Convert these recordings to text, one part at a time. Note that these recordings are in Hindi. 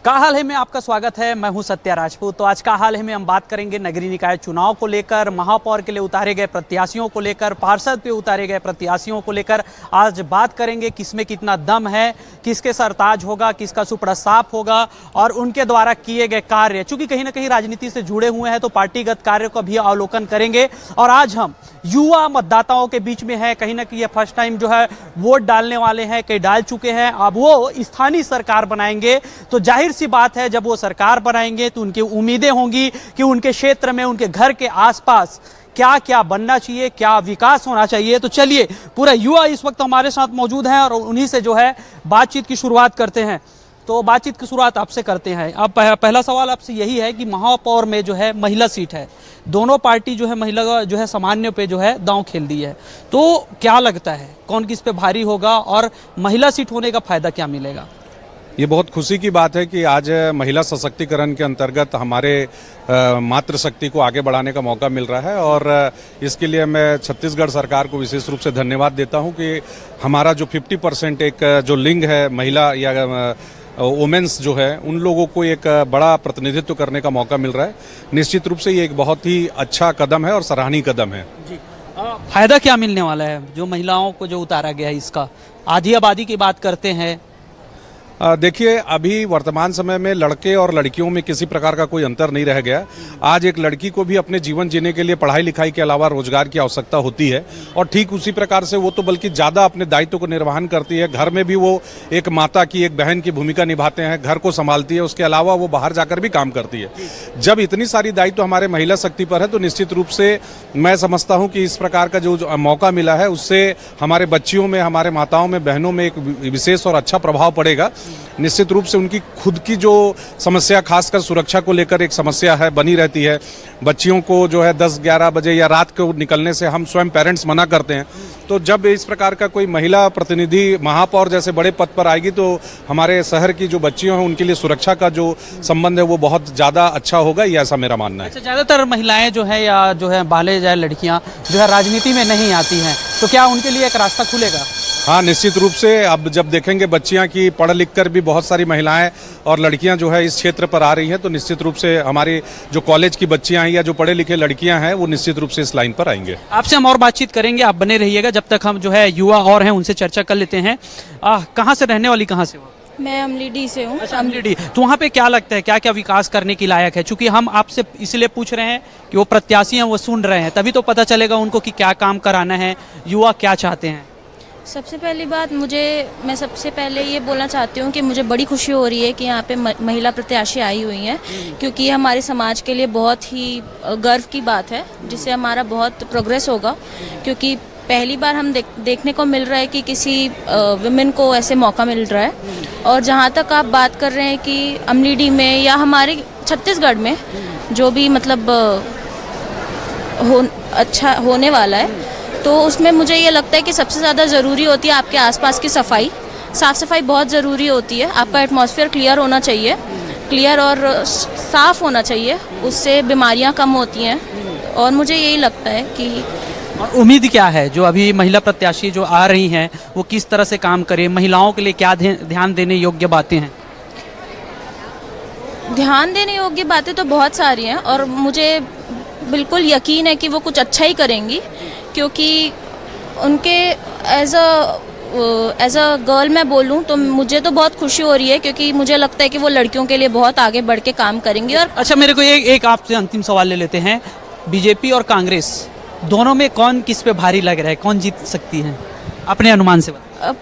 का हाल है में आपका स्वागत है। मैं हूं सत्या राजपूत। तो आज का हाल है में हम बात करेंगे नगरीय निकाय चुनाव को लेकर, महापौर के लिए उतारे गए प्रत्याशियों को लेकर, पार्षद पे उतारे गए प्रत्याशियों को लेकर। आज बात करेंगे किसमें कितना दम है, किसके सरताज होगा, किसका सुपड़ा साफ होगा और उनके द्वारा किए गए कार्य। चूंकि कहीं ना कहीं राजनीति से जुड़े हुए हैं तो पार्टीगत कार्यों का भी अवलोकन करेंगे। और आज हम युवा मतदाताओं के बीच में है, कहीं ना कहीं ये फर्स्ट टाइम जो है वोट डालने वाले हैं, कई डाल चुके हैं। अब वो स्थानीय सरकार बनाएंगे तो जाहिर सी बात है जब वो सरकार बनाएंगे तो उनकी उम्मीदें होंगी कि उनके क्षेत्र में, उनके घर के आसपास क्या क्या बनना चाहिए, क्या विकास होना चाहिए। तो चलिए, पूरा युवा इस वक्त हमारे साथ मौजूद हैं और उन्हीं से जो है बातचीत की शुरुआत करते हैं। तो बातचीत की शुरुआत आपसे करते हैं। अब पहला सवाल आपसे यही है कि महापौर में जो है महिला सीट है, दोनों पार्टी जो है महिला जो है सामान्य पे जो है दांव खेल दी है। तो क्या लगता है कौन किस पे भारी होगा और महिला सीट होने का फायदा क्या मिलेगा? ये बहुत खुशी की बात है कि आज महिला सशक्तिकरण के अंतर्गत हमारे मातृशक्ति को आगे बढ़ाने का मौका मिल रहा है और इसके लिए मैं छत्तीसगढ़ सरकार को विशेष रूप से धन्यवाद देता हूं कि हमारा जो 50% एक जो लिंग है महिला या वुमेन्स जो है उन लोगों को एक बड़ा प्रतिनिधित्व करने का मौका मिल रहा है। निश्चित रूप से ये एक बहुत ही अच्छा कदम है और सराहनीय कदम है। जी, फायदा क्या मिलने वाला है जो महिलाओं को जो उतारा गया है इसका? आधी आबादी की बात करते हैं। देखिए, अभी वर्तमान समय में लड़के और लड़कियों में किसी प्रकार का कोई अंतर नहीं रह गया। आज एक लड़की को भी अपने जीवन जीने के लिए पढ़ाई लिखाई के अलावा रोजगार की आवश्यकता होती है और ठीक उसी प्रकार से वो तो बल्कि ज़्यादा अपने दायित्व को निर्वहन करती है। घर में भी वो एक माता की, एक बहन की भूमिका निभाते हैं, घर को संभालती है, उसके अलावा वो बाहर जाकर भी काम करती है। जब इतनी सारी दायित्व हमारे महिला शक्ति पर है तो निश्चित रूप से मैं समझता हूँ कि इस प्रकार का जो मौका मिला है उससे हमारे बच्चियों में, हमारे माताओं में, बहनों में एक विशेष और अच्छा प्रभाव पड़ेगा। निश्चित रूप से उनकी खुद की जो समस्या, खासकर सुरक्षा को लेकर एक समस्या है, बनी रहती है। बच्चियों को जो है 10-11 बजे या रात को निकलने से हम स्वयं पेरेंट्स मना करते हैं। तो जब इस प्रकार का कोई महिला प्रतिनिधि महापौर जैसे बड़े पद पर आएगी तो हमारे शहर की जो बच्चियों हैं उनके लिए सुरक्षा का जो संबंध है वो बहुत ज़्यादा अच्छा होगा, ये ऐसा मेरा मानना है। अच्छा, ज़्यादातर महिलाएं जो है या जो है बाले जाए लड़कियां जो है राजनीति में नहीं आती हैं, तो क्या उनके लिए एक रास्ता खुलेगा? हाँ, निश्चित रूप से। अब जब देखेंगे बच्चियां की पढ़ लिख कर भी बहुत सारी महिलाएं और लड़कियां जो है इस क्षेत्र पर आ रही हैं तो निश्चित रूप से हमारी जो कॉलेज की बच्चियां हैं या जो पढ़े लिखे लड़कियां हैं वो निश्चित रूप से इस लाइन पर आएंगे। आपसे हम और बातचीत करेंगे, आप बने रहिएगा। जब तक हम जो है युवा और हैं उनसे चर्चा कर लेते हैं। कहाँ से रहने वाली, कहाँ से हो? मैं अमलीडी से हूँ। अच्छा, अमलीडी। तो वहाँ पे क्या लगता है क्या क्या विकास करने की लायक है? चूंकि हम आपसे इसलिए पूछ रहे हैं कि वो प्रत्याशी हैं, वो सुन रहे हैं, तभी तो पता चलेगा उनको कि क्या काम कराना है, युवा क्या चाहते हैं। सबसे पहली बात मैं सबसे पहले ये बोलना चाहती हूँ कि मुझे बड़ी खुशी हो रही है कि यहाँ पे महिला प्रत्याशी आई हुई हैं, क्योंकि ये हमारे समाज के लिए बहुत ही गर्व की बात है, जिससे हमारा बहुत प्रोग्रेस होगा। क्योंकि पहली बार हम देखने को मिल रहा है कि किसी वुमेन को ऐसे मौका मिल रहा है। और जहाँ तक आप बात कर रहे हैं कि अमलीडी में या हमारे छत्तीसगढ़ में जो भी मतलब अच्छा होने वाला है, तो उसमें मुझे ये लगता है कि सबसे ज़्यादा ज़रूरी होती है आपके आसपास की सफाई। साफ़ सफाई बहुत ज़रूरी होती है। आपका एटमॉस्फेयर क्लियर होना चाहिए, क्लियर और साफ़ होना चाहिए, उससे बीमारियां कम होती हैं। और मुझे यही लगता है कि और उम्मीद क्या है जो अभी महिला प्रत्याशी जो आ रही हैं वो किस तरह से काम करें, महिलाओं के लिए क्या ध्यान देने योग्य बातें हैं? ध्यान देने योग्य बातें तो बहुत सारी हैं और मुझे बिल्कुल यकीन है कि वो कुछ अच्छा ही करेंगी, क्योंकि उनके एज अ गर्ल मैं बोलूं तो मुझे तो बहुत खुशी हो रही है, क्योंकि मुझे लगता है कि वो लड़कियों के लिए बहुत आगे बढ़ के काम करेंगी। और अच्छा, मेरे को एक आपसे अंतिम सवाल ले लेते हैं। बीजेपी और कांग्रेस दोनों में कौन किस पे भारी लग रहा है, कौन जीत सकती है अपने अनुमान से?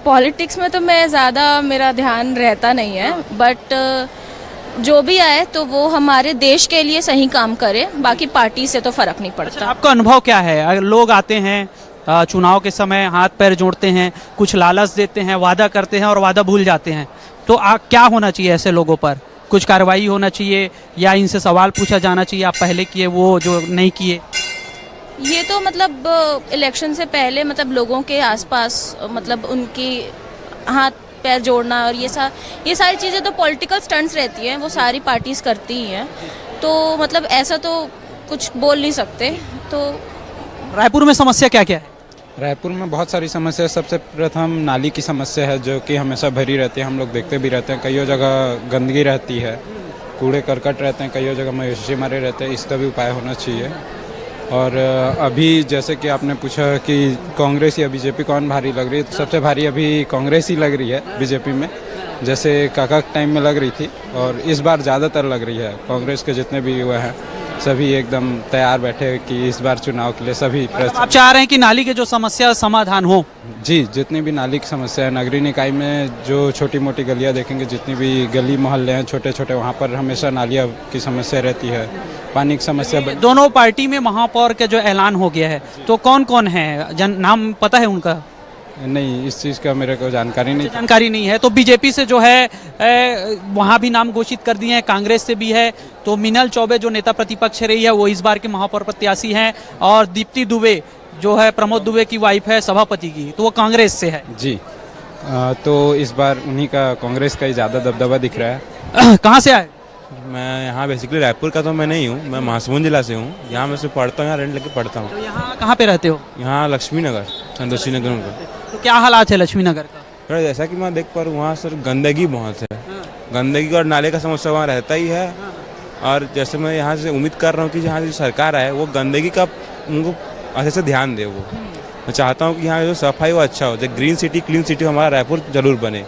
पॉलिटिक्स में तो मैं ज़्यादा मेरा ध्यान रहता नहीं है, बट जो भी आए तो वो हमारे देश के लिए सही काम करे, बाकी पार्टी से तो फर्क नहीं पड़ता। अच्छा, आपका अनुभव क्या है? अगर लोग आते हैं चुनाव के समय, हाथ पैर जोड़ते हैं, कुछ लालच देते हैं, वादा करते हैं और वादा भूल जाते हैं, तो क्या होना चाहिए ऐसे लोगों पर? कुछ कार्रवाई होना चाहिए या इनसे सवाल पूछा जाना चाहिए आप पहले किए वो जो नहीं किए? ये तो मतलब इलेक्शन से पहले मतलब लोगों के आसपास मतलब उनकी हाथ पैर जोड़ना और ये सारी चीज़ें तो पॉलिटिकल स्टंट्स रहती हैं, वो सारी पार्टीज करती ही हैं। तो मतलब ऐसा तो कुछ बोल नहीं सकते। तो रायपुर में समस्या क्या क्या है? रायपुर में बहुत सारी समस्या है। सबसे प्रथम नाली की समस्या है जो कि हमेशा भरी रहती है, हम लोग देखते भी रहते हैं। कईयों जगह गंदगी रहती है, कूड़े करकट रहते हैं, कईयों जगह मवेशी मरे रहते हैं। इसका भी उपाय होना चाहिए। और अभी जैसे कि आपने पूछा कि कांग्रेस या बीजेपी कौन भारी लग रही है, तो सबसे भारी अभी कांग्रेस ही लग रही है बीजेपी में, जैसे काका के टाइम में लग रही थी। और इस बार ज़्यादातर लग रही है। कांग्रेस के जितने भी युवा हैं सभी एकदम तैयार बैठे हैं कि इस बार चुनाव के लिए सभी आप चाह रहे हैं कि नाली के जो समस्या समाधान हो? जी, जितनी भी नाली की समस्या है, नगरीय निकाय में जो छोटी मोटी गलियां देखेंगे, जितनी भी गली मोहल्ले हैं छोटे छोटे, वहाँ पर हमेशा नालियाँ की समस्या रहती है, पानी की समस्या। दोनों पार्टी में महापौर का जो ऐलान हो गया है, तो कौन कौन है, नाम पता है उनका? नहीं, इस चीज़ का मेरे को जानकारी नहीं। जानकारी नहीं है। तो बीजेपी से जो है वहाँ भी नाम घोषित कर दिए हैं, कांग्रेस से भी है। तो मीनल चौबे जो नेता प्रतिपक्ष रही है वो इस बार के महापौर प्रत्याशी हैं, और दीप्ति दुबे जो है प्रमोद दुबे की वाइफ है सभापति की, तो वो कांग्रेस से है। जी, तो इस बार उन्हीं का, कांग्रेस का ही ज़्यादा दबदबा दिख रहा है। कहाँ से आए? मैं यहाँ बेसिकली रायपुर का तो मैं नहीं हूँ, मैं महासमुंद जिला से हूँ। यहाँ मैं से पढ़ता हूँ, यहाँ रेंट लेके पढ़ता हूँ। तो यहाँ कहाँ पे रहते हो? यहाँ लक्ष्मी नगर, संतोषी नगर में। तो क्या हालात है लक्ष्मी नगर का? सर जैसा कि मैं देख पा रहा हूँ, वहाँ सर गंदगी बहुत है। गंदगी और नाले का समस्या वहाँ रहता ही है। और जैसे मैं यहाँ से उम्मीद कर रहा हूँ कि जहाँ की सरकार है वो गंदगी का उनको अच्छे से ध्यान दे। वो मैं चाहता हूँ कि यहाँ जो सफाई वो अच्छा हो जाए, ग्रीन सिटी क्लीन सिटी हमारा रायपुर जरूर बने।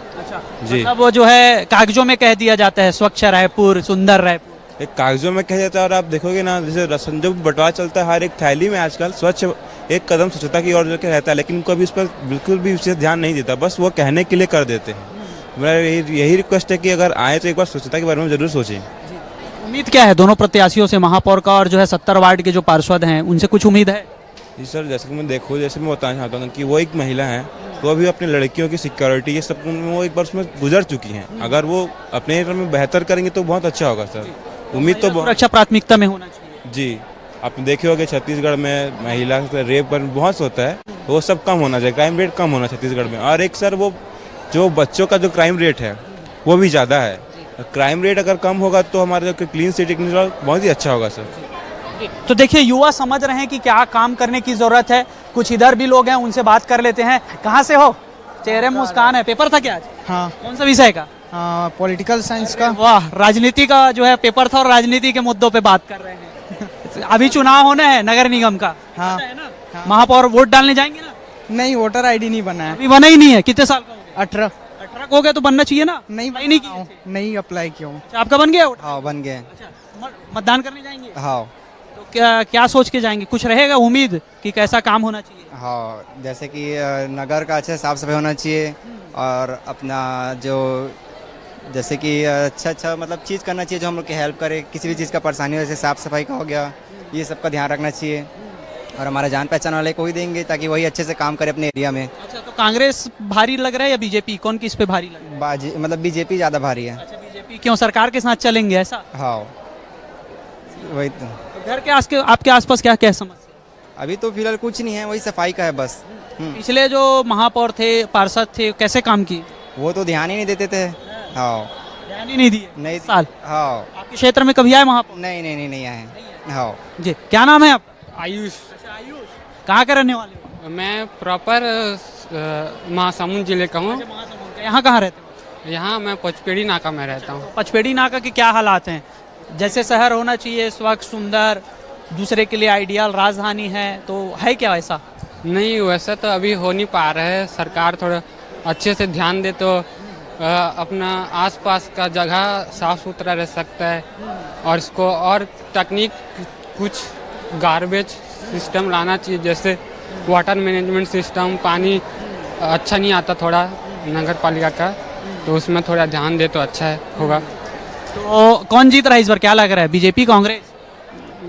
जी, मतलब वो जो है कागजों में कह दिया जाता है स्वच्छ रायपुर, सुंदर रायपुर, एक कागजों में कह जाता है। और आप देखोगे ना, जैसे राशन जो बंटवारा चलता है हर एक थैली में आजकल स्वच्छ, एक कदम स्वच्छता की ओर जो रहता है, लेकिन उनको अभी इस पर बिल्कुल भी विशेष ध्यान नहीं देता, बस वो कहने के लिए कर देते हैं। मेरा यही रिक्वेस्ट है कि अगर आए तो एक बार स्वच्छता के बारे में जरूर सोचें। उम्मीद क्या है दोनों प्रत्याशियों से, महापौर का और जो है 70 वार्ड के जो पार्षद हैं उनसे कुछ उम्मीद है? जी सर, जैसे कि मैं देखो, जैसे मैं बताना चाहता हूँ कि वो एक महिला है, वो भी अपनी लड़कियों की सिक्योरिटी ये सब वो एक बार उसमें गुजर चुकी हैं। अगर वो अपने एरिया में बेहतर करेंगे तो बहुत अच्छा होगा सर। उम्मीद तो सुरक्षा प्राथमिकता में होना चाहिए। जी, आप देखे होंगे छत्तीसगढ़ में महिला रेप पर बहुत होता है, वो सब कम होना चाहिए, क्राइम रेट कम होना छत्तीसगढ़ में। और एक सर वो जो बच्चों का जो क्राइम रेट है वो भी ज़्यादा है। क्राइम रेट अगर कम होगा तो हमारा जो क्लीन सिटी बहुत ही अच्छा होगा सर। तो देखिए युवा समझ रहे हैं कि क्या काम करने की जरूरत है। कुछ इधर भी लोग हैं, उनसे बात कर लेते हैं। कहाँ से हो? चेहरे में मुस्कान है। पेपर था क्या आज? हाँ, कौन सा विषय का? पॉलिटिकल साइंस का। वाह, राजनीति का जो है पेपर था और राजनीति के मुद्दों पे बात कर रहे हैं। अभी चुनाव होना है नगर निगम का। हाँ, पता है ना? महापौर वोट डालने जाएंगे ना? नहीं, वोटर आईडी नहीं बना है। अभी बना ही नहीं है। कितने साल का हो गया? 18 हो गया तो बनना चाहिए ना? नहीं, अप्लाई नहीं किया? नहीं अप्लाई किया हूँ। अच्छा, आपका बन गया वोट? हाँ, बन गए। अच्छा, मतदान करने जाएंगे? हाँ तो क्या सोच के जाएंगे? कुछ रहेगा उम्मीद कि कैसा काम होना चाहिए? हाँ, जैसे कि नगर का अच्छे साफ सफाई होना चाहिए, और अपना जो जैसे कि अच्छा मतलब चीज़ करना चाहिए जो हम लोग की हेल्प करे। किसी भी चीज़ का परेशानी हो, जैसे साफ़ सफाई का हो गया, ये सब का ध्यान रखना चाहिए। और हमारा जान पहचान वाले को ही देंगे ताकि वही अच्छे से काम करे अपने एरिया में। अच्छा, तो कांग्रेस भारी लग रहा है या बीजेपी? कौन किस पे भारी लग रहा है? मतलब बीजेपी ज़्यादा भारी है। अच्छा, बीजेपी। क्यों? सरकार के साथ चलेंगे ऐसा? हाँ, वही तो। घर के आपके आसपास क्या क्या समस्या? अभी तो फिलहाल कुछ नहीं है, वही सफाई का है बस। पिछले जो महापौर थे, पार्षद थे, कैसे काम किए? वो तो ध्यान ही नहीं देते थे। हाँ, ध्यान ही नहीं दिए नहीं साल। हाँ, आपके क्षेत्र में कभी आए महापौर? नहीं आए। हाँ जी, क्या नाम है आप? आयुष। आयुष। कहाँ के रहने वाले हो? मैं प्रॉपर महासमुंद जिले का हूँ। यहाँ कहाँ रहते हो? यहाँ मैं पचपेड़ी नाका में रहता हूँ। पचपेड़ी नाका के क्या हालात हैं? जैसे शहर होना चाहिए स्वच्छ सुंदर, दूसरे के लिए आइडियल राजधानी है, तो है क्या वैसा? नहीं, वैसा तो अभी हो नहीं पा रहा है। सरकार थोड़ा अच्छे से ध्यान दे तो अपना आसपास का जगह साफ सुथरा रह सकता है। और इसको और तकनीक कुछ गार्बेज सिस्टम लाना चाहिए, जैसे वाटर मैनेजमेंट सिस्टम। पानी अच्छा नहीं आता थोड़ा नगर पालिका का, तो उसमें थोड़ा ध्यान दे तो अच्छा होगा। तो कौन जीत रहा है इस बार, क्या लग रहा है? बीजेपी, कांग्रेस?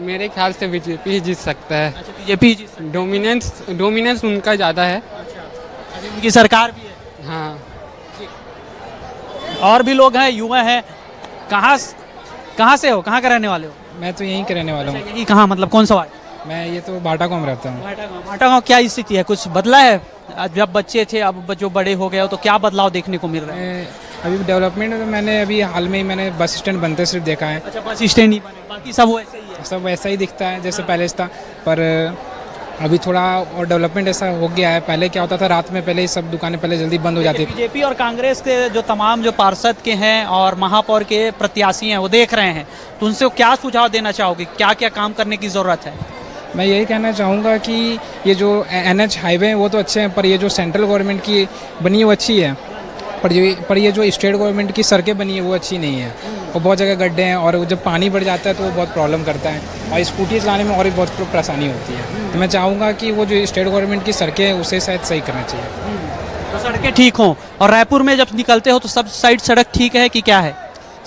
मेरे ख्याल से बीजेपी ही जीत सकता है। अच्छा, बीजेपी जीत सकती है। डोमिनेंस उनका ज़्यादा है। अभी उनकी सरकार भी है। हाँ, और भी लोग हैं, युवा हैं। कहाँ से हो? कहाँ के रहने वाले हो? मैं तो यहीं के रहने वाला हूँ। यही कहाँ, मतलब कौन सा वार्ड? मैं ये तो बाटा गाँव में रहता हूँ। भाटा गाँव। क्या स्थिति है? कुछ बदला है? जब बच्चे थे, अब जो बड़े हो गए हो, तो क्या बदलाव देखने को मिल रहा है? अभी डेवलपमेंट में मैंने अभी हाल में ही मैंने बस स्टैंड बनते सिर्फ देखा है। अच्छा, बस स्टैंड ही बने, बाकी सब वैसे ही है। सब वैसा ही दिखता है जैसे पहले था। पर अभी थोड़ा और डेवलपमेंट ऐसा हो गया है। पहले क्या होता था, रात में पहले ही सब दुकानें पहले जल्दी बंद हो जाती थी। बीजेपी और कांग्रेस के जो तमाम जो पार्षद के हैं और महापौर के प्रत्याशी हैं वो देख रहे हैं, तो उनसे क्या सुझाव देना चाहोगे, क्या क्या काम करने की ज़रूरत है? मैं यही कहना चाहूँगा कि ये जो NH हाईवे हैं वो तो अच्छे हैं, पर ये जो सेंट्रल गवर्नमेंट की बनी है वो अच्छी है, पर ये जो स्टेट गवर्नमेंट की सड़कें बनी है वो अच्छी नहीं है। वो बहुत जगह गड्ढे हैं और जब पानी बढ़ जाता है तो वो बहुत प्रॉब्लम करता है और स्कूटी चलाने में और भी बहुत परेशानी होती है। तो मैं चाहूँगा कि वो जो स्टेट गवर्नमेंट की सड़कें हैं उसे शायद सही करना चाहिए। तो सड़कें ठीक हों। और रायपुर में जब निकलते हो तो सब साइड सड़क ठीक है कि क्या है?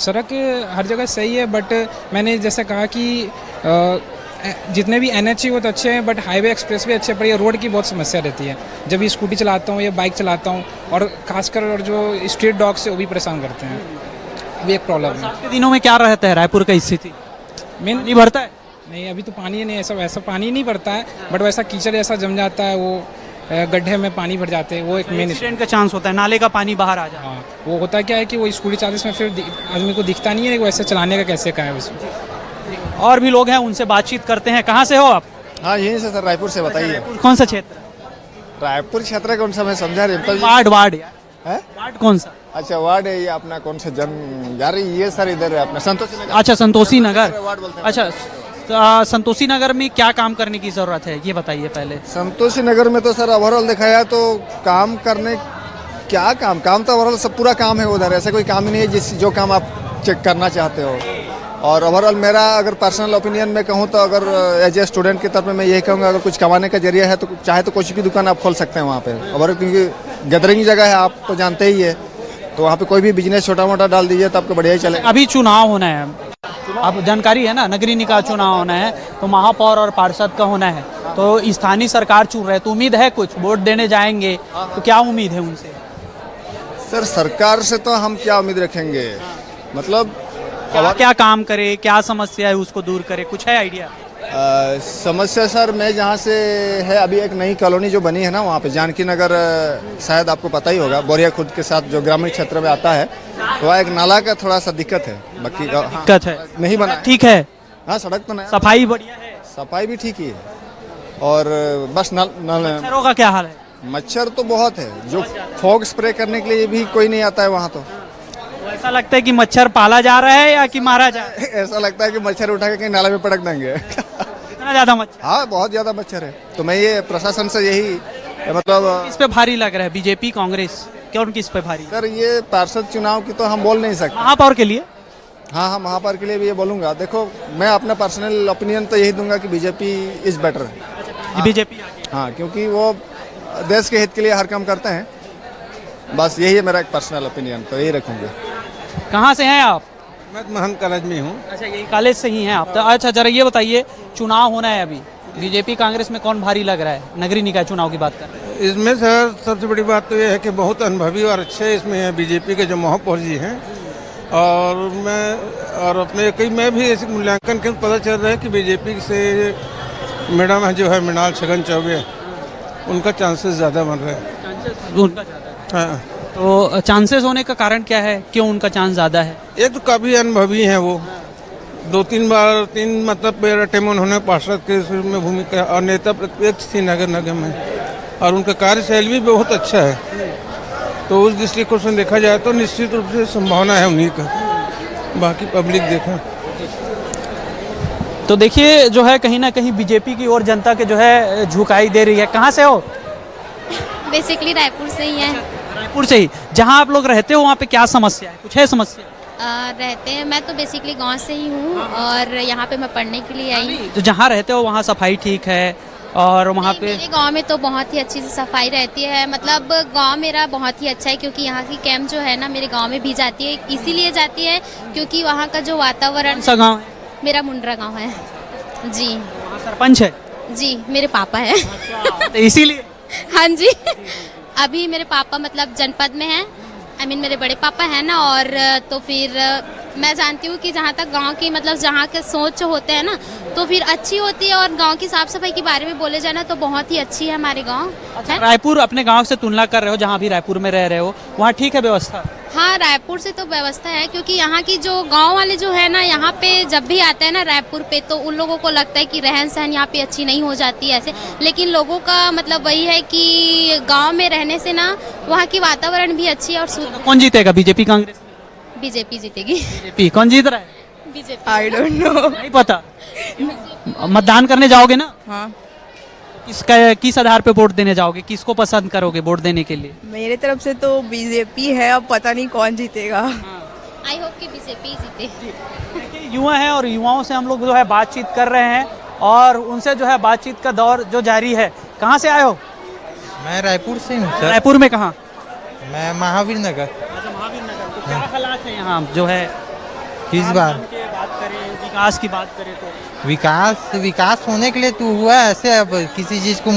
सड़क हर जगह सही है, बट मैंने जैसे कहा कि जितने भी NH वो तो अच्छे हैं, बट हाईवे एक्सप्रेस भी अच्छे हैं, पर ये रोड की बहुत समस्या रहती है। जब भी स्कूटी चलाता हूँ या बाइक चलाता हूँ, और खासकर और जो स्ट्रीट डॉग से वो भी परेशान करते हैं, भी एक प्रॉब्लम है। बरसात के दिनों में क्या रहता है रायपुर की स्थिति? मेन नहीं भरता है? नहीं, अभी तो पानी नहीं, ऐसा वैसा पानी नहीं भरता है, बट वैसा कीचड़ जैसा जम जाता है, वो गड्ढे में पानी भर जाते हैं, वो एक मेन एक्सीडेंट का चांस होता है, नाले का पानी बाहर आ जाए। हाँ, वो होता क्या है कि वो स्कूटी चलाते समय फिर आदमी को दिखता नहीं है कि वैसे चलाने का कैसे का है उसमें। और भी लोग हैं, उनसे बातचीत करते हैं। कहाँ से हो आप? हाँ, यहीं से सर, रायपुर से बताइए। कौन सा क्षेत्र? रायपुर क्षेत्र कौन सा, मैं समझा रही वार्ड यार। है। वार्ड कौन सा? अच्छा, वार्ड है ये अपना, कौन सा जन यार, ये सर इधर है अपना संतोषी नगर। अच्छा, संतोषी नगर। वार्ड बोलते हैं। अच्छा, संतोषी नगर में क्या काम करने की जरूरत है ये बताइए पहले। संतोषी नगर में तो सर ओवरऑल देखा जाए तो काम करने, क्या काम तो ओवरऑल सब पूरा काम है उधर, ऐसा कोई काम ही नहीं है जो काम आप चेक करना चाहते हो। और ओवरऑल मेरा अगर पर्सनल ओपिनियन में कहूँ तो अगर एज ए स्टूडेंट के तौर पे मैं यही कहूँगा, अगर कुछ कमाने का जरिया है तो चाहे तो कुछ भी दुकान आप खोल सकते हैं वहाँ पे। और क्योंकि गैदरिंग जगह है, आप तो जानते ही है, तो वहाँ पे कोई भी बिजनेस छोटा मोटा डाल दीजिए तो आपको बढ़िया ही चलेगा। अभी चुनाव होना है, आप जानकारी है ना, नगरीय निकाय चुनाव होना है, तो महापौर और पार्षद का होना है, तो स्थानीय सरकार चुन रहे, तो उम्मीद है कुछ वोट देने जाएंगे तो क्या उम्मीद है उनसे? सर, सरकार से तो हम क्या उम्मीद रखेंगे, मतलब क्या काम करे, क्या समस्या है उसको दूर करे, कुछ है आइडिया? समस्या सर, मैं जहाँ से है अभी एक नई कॉलोनी जो बनी है ना वहाँ पे जानकी नगर, शायद आपको पता ही होगा, बोरिया खुर्द के साथ जो ग्रामीण क्षेत्र में आता है, तो वहाँ एक नाला का थोड़ा सा दिक्कत है, बाकी दिक्कत है नहीं बना। ठीक है। हाँ, सड़क तो नया, सफाई बढ़िया है, सफाई भी ठीक ही है, और बस मच्छरों का क्या हाल है? मच्छर तो बहुत है, जो फॉग स्प्रे करने के लिए भी कोई नहीं आता है वहाँ तो। ऐसा लगता है कि मच्छर पाला जा रहा है या कि मारा जा रहा है? ऐसा लगता है कि मच्छर उठा के कहीं नाले में पटक देंगे। इतना ज्यादा मच्छर? हाँ, बहुत ज्यादा मच्छर है। तो मैं ये प्रशासन से यही मतलब, किस पे भारी लग रहा है, बीजेपी कांग्रेस, क्यों किस पे भारी? सर ये पार्षद चुनाव की तो हम बोल नहीं सकते। महापौर के लिए? हाँ, महापौर के लिए भी ये बोलूंगा। देखो, मैं अपना पर्सनल ओपिनियन तो यही दूंगा कि बीजेपी इज बेटर। बीजेपी? हाँ, क्योंकि वो देश के हित के लिए हर काम करते हैं, बस यही है मेरा एक पर्सनल ओपिनियन, तो यही रखूंगा। कहाँ से हैं आप? मैं महंत कॉलेज में हूँ। अच्छा, यही कॉलेज से ही हैं आप तो। अच्छा, जरा ये बताइए, चुनाव होना है अभी, बीजेपी कांग्रेस में कौन भारी लग रहा है? नगरीय निकाय चुनाव की बात कर रहे हैं। इसमें सर सबसे बड़ी बात तो ये है कि बहुत अनुभवी और अच्छे इसमें है बीजेपी के जो महापौर जी हैं, और अपने कई मैं भी ऐसे मूल्यांकन के पता चल रहा है कि बीजेपी से मैडम है जो है मृणाल छगन चौबे, उनका चांसेस ज़्यादा बन रहे हैं। उनका ज़्यादा? हाँ। तो चांसेस होने का कारण क्या है, क्यों उनका चांस ज़्यादा है? एक तो काफ़ी अनुभवी हैं वो, 2-3 बार 3 मतलब अटेम्प्ट उन्होंने पार्षद के में भूमिका और नेता प्रतिपक्ष थी नगर निगम में, और उनका कार्यशैली भी बहुत अच्छा है। तो उस दृष्टिकोण से देखा जाए तो निश्चित रूप से संभावना है उन्हीं का, बाकी पब्लिक देखा। तो देखिए, जो है कहीं ना कहीं बीजेपी की ओर जनता के जो है झुकाई दे रही है। कहाँ से हो? बेसिकली रायपुर से ही है। रायपुर से ही? जहाँ आप लोग रहते हो वहाँ पे क्या समस्या है, कुछ है समस्या? रहते हैं, मैं तो बेसिकली गांव से ही हूँ और यहाँ पे मैं पढ़ने के लिए आई हूँ। तो जहाँ रहते हो वहाँ सफाई ठीक है और वहाँ पे? मेरे गांव में तो बहुत ही अच्छी से सफाई रहती है, मतलब गांव मेरा बहुत ही अच्छा है, क्योंकि यहाँ की कैंप जो है ना मेरे गांव में भी जाती है, इसीलिए जाती है क्योंकि वहाँ का जो वातावरण। कौन सा गाँव है? मेरा मुंड्रा गाँव है जी। वहाँ सरपंच है? जी, मेरे पापा है। तो इसीलिए? हाँ जी। अभी मेरे पापा मतलब जनपद में हैं, मेरे बड़े पापा हैं ना, और तो फिर मैं जानती हूँ कि जहाँ तक गांव की मतलब जहाँ के सोच होते हैं ना तो फिर अच्छी होती है, और गांव की साफ सफाई के बारे में बोले जाना तो बहुत ही अच्छी है हमारे गांव। अच्छा, रायपुर अपने गांव से तुलना कर रहे हो, जहाँ भी रायपुर में रह रहे हो, वहाँ ठीक है व्यवस्था? हाँ, रायपुर से तो व्यवस्था है, क्योंकि यहाँ की जो गांव वाले जो है ना, यहाँ पे जब भी आते हैं ना रायपुर पे, तो उन लोगों को लगता है कि रहन सहन यहाँ पे अच्छी नहीं हो जाती है ऐसे। लेकिन लोगों का मतलब वही है कि गांव में रहने से ना वहाँ की वातावरण भी अच्छी है और शुद्ध। कौन जीतेगा, बीजेपी कांग्रेस? बीजेपी जीतेगी। बीजेपी। कौन जीत रहा है? बीजेपी। I don't know. नहीं पता। मतदान करने जाओगे ना? हाँ, किस आधार पे वोट देने जाओगे, किसको पसंद करोगे वोट देने के लिए? मेरे तरफ से तो बीजेपी है, अब पता नहीं कौन जीतेगा। आई होप कि बीजेपी जीते। देखिए, युवा हैं और युवाओं से हम लोग जो है बातचीत कर रहे हैं और उनसे जो है बातचीत का दौर जो जारी है। कहाँ से आए हो? मैं रायपुर से हूँ सर। रायपुर में कहाँ? मैं महावीर नगर। अच्छा, महावीर नगर। तो क्या हालात है यहाँ जो है? किस बार की बात करें, विकास की बात करें तो विकास होने के लिए तो हुआ है ऐसे। अब किसी चीज़ को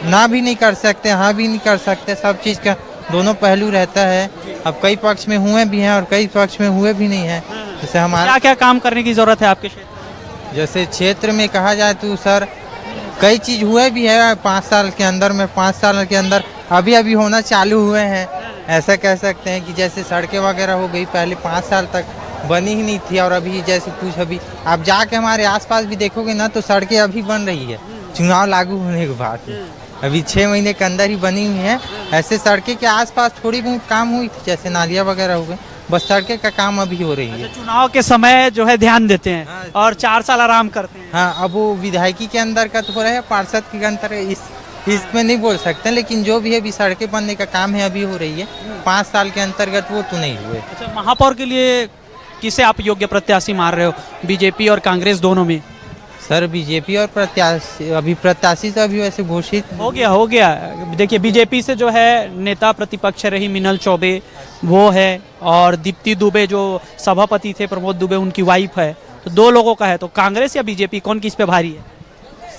ना भी नहीं कर सकते, हाँ भी नहीं कर सकते। सब चीज़ का दोनों पहलू रहता है। अब कई पक्ष में हुए भी हैं और कई पक्ष में हुए भी नहीं हैं। जैसे हमारा क्या क्या काम करने की जरूरत है आपके क्षेत्र? जैसे क्षेत्र में कहा जाए तो सर कई चीज़ हुए भी है 5 साल के अंदर में। 5 साल के अंदर अभी होना चालू हुए हैं, ऐसा कह सकते हैं। कि जैसे सड़कें वगैरह हो गई, पहले 5 साल तक बनी ही नहीं थी, और अभी जैसे कुछ अभी आप जाके हमारे आसपास भी देखोगे ना, तो सड़कें अभी बन रही है चुनाव लागू होने के बाद। अभी 6 महीने के अंदर ही बनी हुई है। ऐसे सड़कें के आसपास थोड़ी बहुत काम हुई थी, जैसे नालियाँ वगैरह हो गए, बस सड़कें का काम अभी हो रही है। चुनाव के समय जो है ध्यान देते हैं और 4 साल आराम करते हैं। हाँ, अब वो विधायकी के अंदर का तो हो रहा है, पार्षद के अंदर इसमें नहीं बोल सकते, लेकिन जो भी है अभी सड़कें बनने का काम है अभी हो रही है। 5 साल के अंतर्गत वो तो नहीं हुए। अच्छा, महापौर के लिए किसे आप योग्य प्रत्याशी मान रहे हो, बीजेपी और कांग्रेस दोनों में? सर बीजेपी और प्रत्याशी तो अभी वैसे घोषित हो गया। देखिए, बीजेपी से जो है नेता प्रतिपक्ष रही मिनल चौबे वो है, और दीप्ति दुबे जो सभापति थे प्रमोद दुबे उनकी वाइफ है। तो 2 लोगों का है, तो कांग्रेस या बीजेपी कौन किस पे भारी है?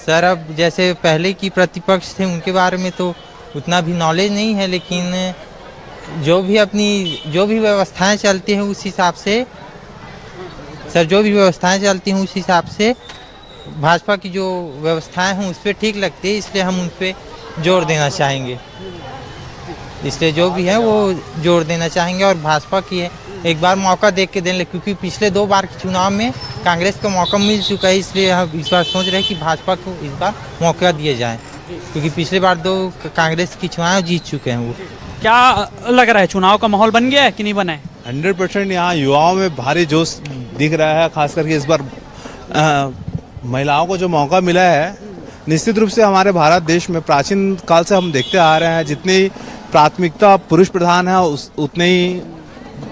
सर अब जैसे पहले की प्रतिपक्ष थे उनके बारे में तो उतना भी नॉलेज नहीं है, लेकिन जो भी व्यवस्थाएं चलती हैं उस हिसाब से सर, जो भी व्यवस्थाएं चलती हैं उस हिसाब से भाजपा की जो व्यवस्थाएं हैं उस पर ठीक लगती है, इसलिए हम उन पर जोर देना चाहेंगे। इसलिए जो भी है वो जोर देना चाहेंगे और भाजपा की है एक बार मौका देख के देने, क्योंकि पिछले 2 बार के चुनाव में कांग्रेस को मौका मिल चुका है। इसलिए हम इस बार सोच रहे हैं कि भाजपा को इस बार मौका दिए जाए, क्योंकि पिछले बार 2 कांग्रेस की चुनाव जीत चुके हैं वो। क्या लग रहा है, चुनाव का माहौल बन गया है कि नहीं बना है? 100% यहाँ युवाओं में भारी जोश दिख रहा है। खास करके इस बार महिलाओं को जो मौका मिला है, निश्चित रूप से हमारे भारत देश में प्राचीन काल से हम देखते आ रहे हैं, जितनी प्राथमिकता पुरुष प्रधान है उतने ही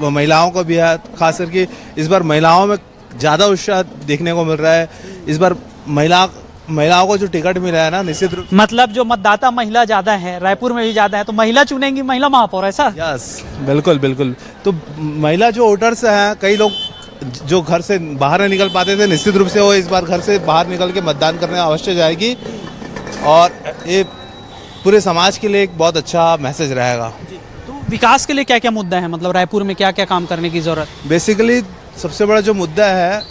महिलाओं को भी है। खास करके इस बार महिलाओं में ज़्यादा उत्साह देखने को मिल रहा है। इस बार महिलाओं को जो टिकट मिला है ना, निश्चित रूप मतलब जो मतदाता महिला ज्यादा है, रायपुर में भी ज्यादा है, तो महिला चुनेंगी महिला महापौर, ऐसा? यस, बिल्कुल। तो महिला जो वोटर्स हैं, कई लोग जो घर से बाहर नहीं निकल पाते थे, निश्चित रूप से वो इस बार घर से बाहर निकल के मतदान करने अवश्य जाएगी, और ये पूरे समाज के लिए एक बहुत अच्छा मैसेज रहेगा। तो विकास के लिए क्या क्या मुद्दा है, मतलब रायपुर में क्या क्या काम करने की जरूरत? बेसिकली सबसे बड़ा जो मुद्दा है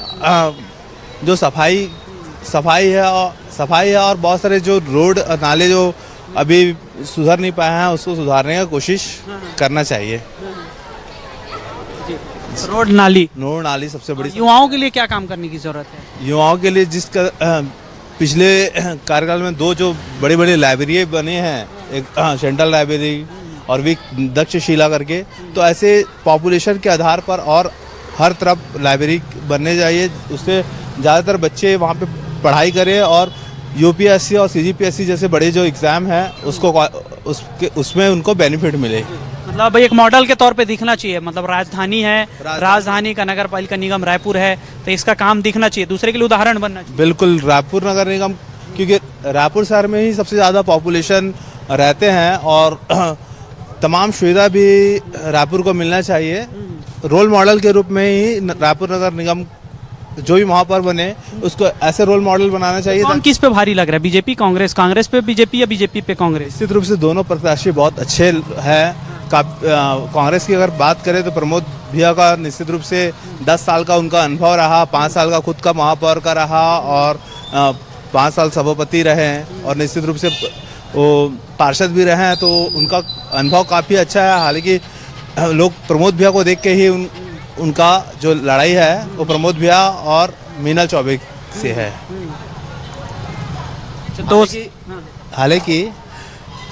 जो सफाई है और बहुत सारे जो रोड नाले जो अभी सुधर नहीं पाए हैं, उसको सुधारने का कोशिश करना चाहिए। रोड नाली सबसे बड़ी। युवाओं के लिए क्या काम करने की जरूरत है? युवाओं के लिए जिसका पिछले कार्यकाल में 2 जो बड़ी लाइब्रेरी बने हैं, एक सेंट्रल लाइब्रेरी और भी दक्षशिला करके, तो ऐसे पॉपुलेशन के आधार पर और हर तरफ लाइब्रेरी बनने चाहिए। उससे ज़्यादातर बच्चे वहाँ पे पढ़ाई करें और यूपीएससी और सीजीपीएससी जैसे बड़े जो एग्ज़ाम हैं उसमें उनको बेनिफिट मिले। मतलब एक मॉडल के तौर पे दिखना चाहिए, मतलब राजधानी है, राजधानी का नगर पालिका निगम रायपुर है, तो इसका काम दिखना चाहिए, दूसरे के लिए उदाहरण बनना चाहिए। बिल्कुल, रायपुर नगर निगम, क्योंकि रायपुर शहर में ही सबसे ज़्यादा पॉपुलेशन रहते हैं और तमाम सुविधा भी रायपुर को मिलना चाहिए। रोल मॉडल के रूप में ही रायपुर नगर निगम जो भी महापौर बने उसको ऐसे रोल मॉडल बनाना चाहिए। कौन किस पे भारी लग रहा है, बीजेपी कांग्रेस पे बीजेपी या बीजेपी पे कांग्रेस? निश्चित रूप से दोनों प्रत्याशी बहुत अच्छे हैं। कांग्रेस की अगर बात करें तो प्रमोद भैया का निश्चित रूप से 10 साल का उनका अनुभव रहा, 5 साल का खुद का महापौर का रहा और 5 साल सभापति रहे हैं और निश्चित रूप से वो पार्षद भी रहे हैं, तो उनका अनुभव काफ़ी अच्छा है। हालांकि लोग प्रमोद भैया को देख के ही उनका जो लड़ाई है वो प्रमोद भैया और मीनल चौबे से है। तो हालांकि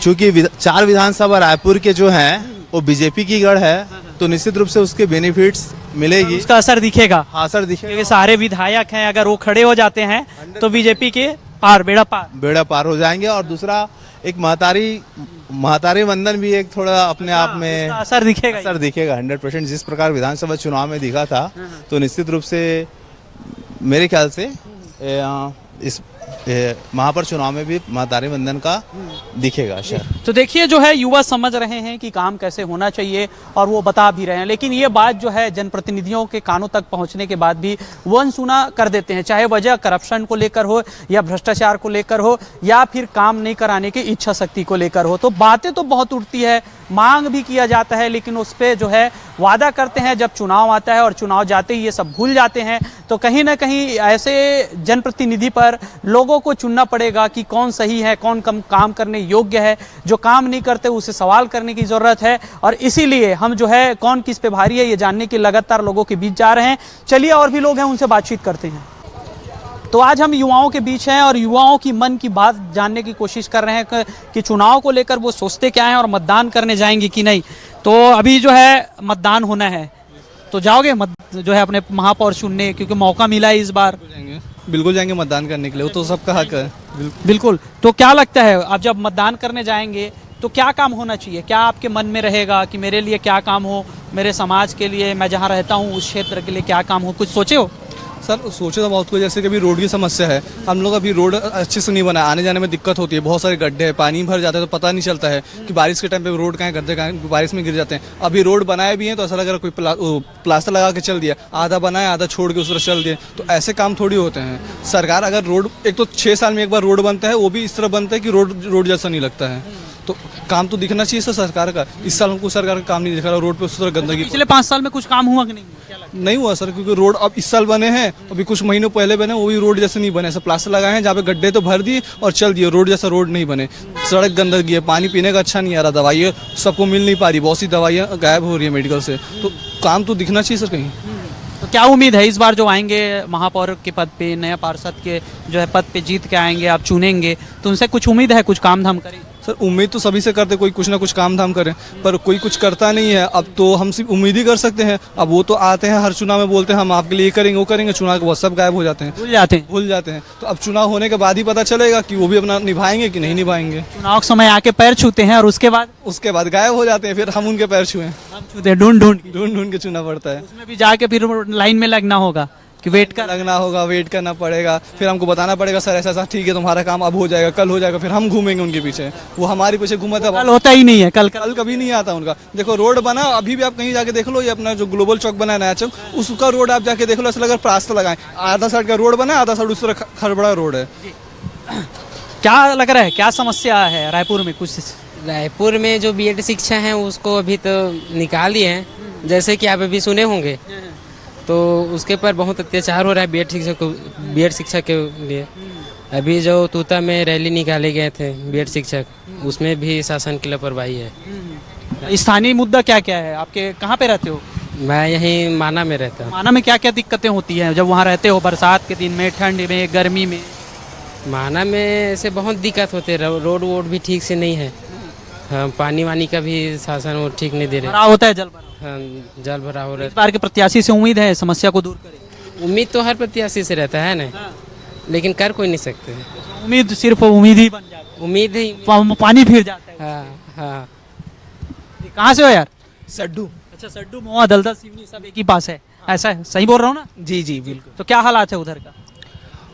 चूंकि 4 विधानसभा रायपुर के जो हैं वो बीजेपी की गढ़ है, तो निश्चित रूप से उसके बेनिफिट्स मिलेगी, उसका असर दिखेगा। हाँ सर दिखेगा। क्योंकि सारे विधायक हैं, अगर वो खड़े हो जाते हैं तो बीजेपी के बेड़ा पार हो जाएंगे। और दूसरा एक महतारी वंदन भी एक थोड़ा अपने आप में असर दिखेगा। 100%। जिस प्रकार विधानसभा चुनाव में दिखा था, तो निश्चित रूप से मेरे ख्याल से इस महापौर चुनाव में भी महतारी वंदन का दिखेगा असर। तो देखिए जो है युवा समझ रहे हैं कि काम कैसे होना चाहिए और वो बता भी रहे हैं, लेकिन ये बात जो है जनप्रतिनिधियों के कानों तक पहुंचने के बाद भी वो अनसुना कर देते हैं, चाहे वजह करप्शन को लेकर हो या भ्रष्टाचार को लेकर हो या फिर काम नहीं कराने की इच्छा शक्ति को लेकर हो। तो बातें तो बहुत उठती है, मांग भी किया जाता है, लेकिन उस पर जो है वादा करते हैं, जब चुनाव आता है और चुनाव जाते ही ये सब भूल जाते हैं। तो कहीं ना कहीं ऐसे जनप्रतिनिधि पर लोगों को चुनना पड़ेगा कि कौन सही है, कौन कम काम करने योग्य है। जो काम नहीं करते उसे सवाल करने की ज़रूरत है, और इसीलिए हम जो है कौन किस पे भारी है ये जानने के लगातार लोगों के बीच जा रहे हैं। चलिए और भी लोग हैं, उनसे बातचीत करते हैं। तो आज हम युवाओं के बीच हैं और युवाओं की मन की बात जानने की कोशिश कर रहे हैं कि चुनाव को लेकर वो सोचते क्या हैं और मतदान करने जाएंगे कि नहीं। तो अभी जो है मतदान होना है, तो जाओगे जो है अपने महापौर चुनने, क्योंकि मौका मिला है इस बार। बिल्कुल जाएंगे मतदान करने के लिए, वो तो सबका हक है। बिल्कुल। तो क्या लगता है आप जब मतदान करने जाएंगे तो क्या काम होना चाहिए, क्या आपके मन में रहेगा कि मेरे लिए क्या काम हो, मेरे समाज के लिए, मैं जहाँ रहता हूँ उस क्षेत्र के लिए क्या काम हो, कुछ सोचे हो? सर सोचे तो बहुत कुछ, जैसे कि अभी रोड की समस्या है, हम लोग अभी रोड अच्छे से नहीं बना, आने जाने में दिक्कत होती है, बहुत सारे गड्ढे हैं, पानी भर जाता है तो पता नहीं चलता है कि बारिश के टाइम पे रोड कहाँ है, गड्ढे कहाँ है, बारिश में गिर जाते हैं। अभी रोड बनाए भी हैं तो ऐसा लग रहा है कोई प्लास्टर लगा के चल दिया, आधा बनाया आधा छोड़ के उस तरह चल दिए, तो ऐसे काम थोड़ी होते हैं। सरकार अगर रोड, एक तो 6 साल में एक बार रोड बनता है, वो भी इस तरह बनता है कि रोड जैसा नहीं लगता है, तो काम तो दिखना चाहिए सर सरकार का। इस साल हमको सरकार का काम नहीं दिख रहा, रोड पे उस तरह गंदगी। पिछले 5 साल में कुछ काम हुआ कि नहीं? नहीं हुआ सर, क्योंकि रोड अब इस साल बने हैं, अभी कुछ महीनों पहले बने, वो भी रोड जैसे नहीं बने, ऐसा प्लास्टर लगाए हैं जहाँ पे गड्ढे तो भर दिए और चल दिए, रोड जैसा रोड नहीं बने। सड़क गंदगी है, पानी पीने का अच्छा नहीं आ रहा, दवाइयाँ सबको मिल नहीं पा रही, बहुत सी दवाइयाँ गायब हो रही है मेडिकल से, तो काम तो दिखना चाहिए सर कहीं। तो क्या उम्मीद है इस बार जो आएंगे महापौर के पद पे, नया पार्षद के जो है पद पे जीत के आएंगे, आप चुनेंगे, तो उनसे कुछ उम्मीद है कुछ काम धाम करें? सर उम्मीद तो सभी से करते, कोई कुछ ना कुछ काम धाम करे, पर कोई कुछ करता नहीं है। अब तो हम सिर्फ उम्मीद ही कर सकते हैं। अब वो तो आते हैं हर चुनाव में बोलते हैं हम आपके लिए ये करेंगे वो करेंगे, चुनाव के बाद सब गायब हो जाते हैं, भूल जाते हैं। तो अब चुनाव होने के बाद ही पता चलेगा कि वो भी अपना निभाएंगे कि नहीं निभाएंगे। चुनाव के समय आके पैर छूते हैं और उसके बाद गायब हो जाते हैं, फिर हम उनके पैर छुए, ढूंढ के चुना पड़ता है। उसमें भी जाके फिर लाइन में लगना होगा कि वेट करना पड़ेगा, फिर हमको बताना पड़ेगा सर ऐसा ऐसा ठीक है तुम्हारा काम अब हो जाएगा, कल हो जाएगा, फिर हम घूमेंगे उनके पीछे, वो हमारे पीछे घूमा था। कल होता ही नहीं है, कल कभी नहीं आता उनका। देखो रोड बना, अभी भी आप कहीं जाके देख लो, ये अपना जो ग्लोबल चौक बना है नया चौक, उसका रोड आप जाके देख लो, ऐसा लगा प्लास्टर लगाए, आधा साइड का रोड बना, आधा साइड उस तरह खड़बड़ा रोड है। क्या लग रहा है, क्या समस्या है रायपुर में? कुछ रायपुर में जो बीएड शिक्षा है उसको अभी तो निकाल दिए हैं, जैसे कि आप अभी सुने होंगे, तो उसके पर बहुत अत्याचार हो रहा है बीएड शिक्षक के लिए। अभी जो तूता में रैली निकाले गए थे बीएड शिक्षक, उसमें भी शासन की लापरवाही है। स्थानीय मुद्दा क्या क्या है? आपके कहाँ पे रहते हो? मैं यहीं माना में रहता हूँ। माना में क्या क्या दिक्कतें होती हैं जब वहाँ रहते हो, बरसात के दिन में, ठंड में, गर्मी में? माना में ऐसे बहुत दिक्कत होते हैं, रोड वोड भी ठीक से नहीं है, हाँ, पानी वानी का भी शासन वो ठीक नहीं दे रहे। भराव होता है, जल जल भरा हो रहा है। इस बार के प्रत्याशी से उम्मीद है समस्या को दूर करें? उम्मीद तो हर प्रत्याशी से रहता है ना, लेकिन कर कोई नहीं सकते। उम्मीद सिर्फ उम्मीद ही बन जाती है, उम्मीद ही पानी फिर जाता है। हाँ। कहाँ से हो यार? सड्डू। अच्छा सड्डू, मोआ, दलदल, सिवनी सब एक ही पास है, ऐसा है? सही बोल रहा हूँ ना? जी जी बिल्कुल। तो क्या हालात है उधर का?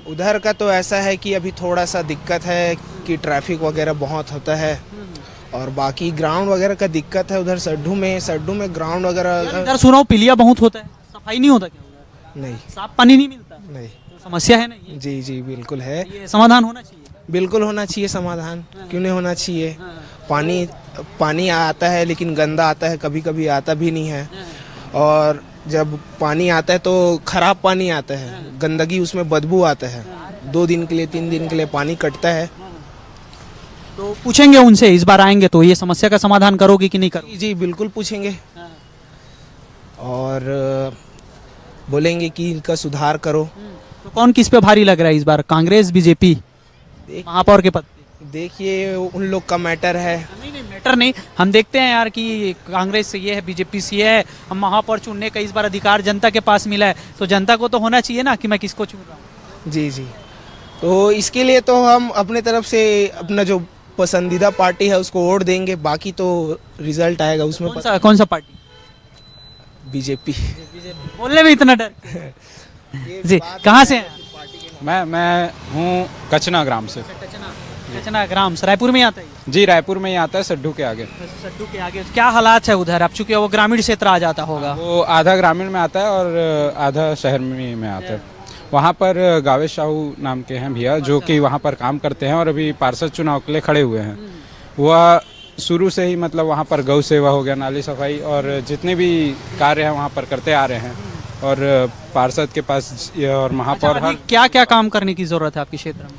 उधर का तो ऐसा है कि अभी थोड़ा सा दिक्कत है कि ट्रैफिक वगैरह बहुत होता है, और बाकी ग्राउंड वगैरह का दिक्कत है उधर सड्डू में ग्राउंड वगैरह। इधर सुनाओ पिलिया बहुत होता है, सफाई नहीं होता क्या? नहीं, साफ पानी नहीं मिलता? नहीं, तो समस्या है ना? जी जी बिल्कुल है, ये समाधान होना चाहिए। बिल्कुल होना चाहिए समाधान, क्यों नहीं होना चाहिए? पानी आता है लेकिन गंदा आता है, कभी कभी आता भी नहीं है, और जब पानी आता है तो खराब पानी आता है, गंदगी उसमें बदबू आता है, 2 दिन के लिए 3 दिन के लिए पानी कटता है। तो पूछेंगे उनसे, इस बार आएंगे तो ये समस्या का समाधान करोगे कि नहीं करोगे? जी बिल्कुल पूछेंगे, और बोलेंगे कि इनका सुधार करो। तो कौन किस पे भारी लग रहा है इस बार, कांग्रेस बीजेपी महापौर के पद पे? देखिए उन लोग का मैटर है। नहीं मैटर नहीं, हम देखते हैं यार कि कांग्रेस से ये है, बीजेपी से ये है, हम महापौर चुनने का इस बार अधिकार जनता के पास मिला है, तो जनता को तो होना चाहिए ना कि मैं किसको चुन रहा हूँ। जी जी, तो इसके लिए तो हम अपने तरफ से अपना जो पसंदीदा पार्टी है उसको वोट देंगे, बाकी तो रिजल्ट आएगा उसमें। कौन सा पार्टी? बीजेपी। बोलने में इतना डर जी, कहाँ से हैं? मैं हूँ कचना ग्राम से। कचना ग्राम रायपुर में ही आता है? जी रायपुर में ही आता है, सड्डू के आगे। सड्डू के आगे क्या हालात है उधर? अब चूंकि वो ग्रामीण क्षेत्र आ जाता होगा। वो आधा ग्रामीण में आता है और आधा शहर में आता है। वहाँ पर गावेश साहू नाम के हैं भैया, जो कि वहाँ पर काम करते हैं और अभी पार्षद चुनाव के लिए खड़े हुए हैं। वह शुरू से ही मतलब वहाँ पर गौ सेवा हो गया, नाली सफाई और जितने भी कार्य हैं वहाँ पर करते आ रहे हैं। और पार्षद के पास और महापौर क्या क्या काम करने की जरूरत है आपके क्षेत्र में?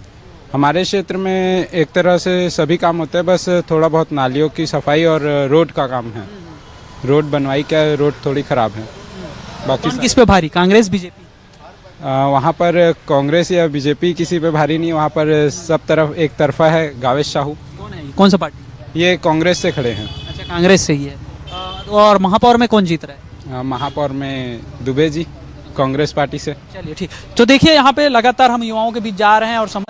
हमारे क्षेत्र में एक तरह से सभी काम होते हैं, बस थोड़ा बहुत नालियों की सफाई और रोड का काम है। रोड बनवाई क्या, रोड थोड़ी खराब है। बाकी किस पे भारी, कांग्रेस बीजेपी? वहाँ पर कांग्रेस या बीजेपी किसी पे भारी नहीं, वहाँ पर सब तरफ एक तरफा है। गावेश साहू कौन है, कौन सा पार्टी? ये कांग्रेस से खड़े हैं। अच्छा, कांग्रेस से ही है। और महापौर में कौन जीत रहा है? महापौर में दुबे जी, कांग्रेस पार्टी से। चलिए ठीक। तो देखिए यहाँ पे लगातार हम युवाओं के बीच जा रहे हैं और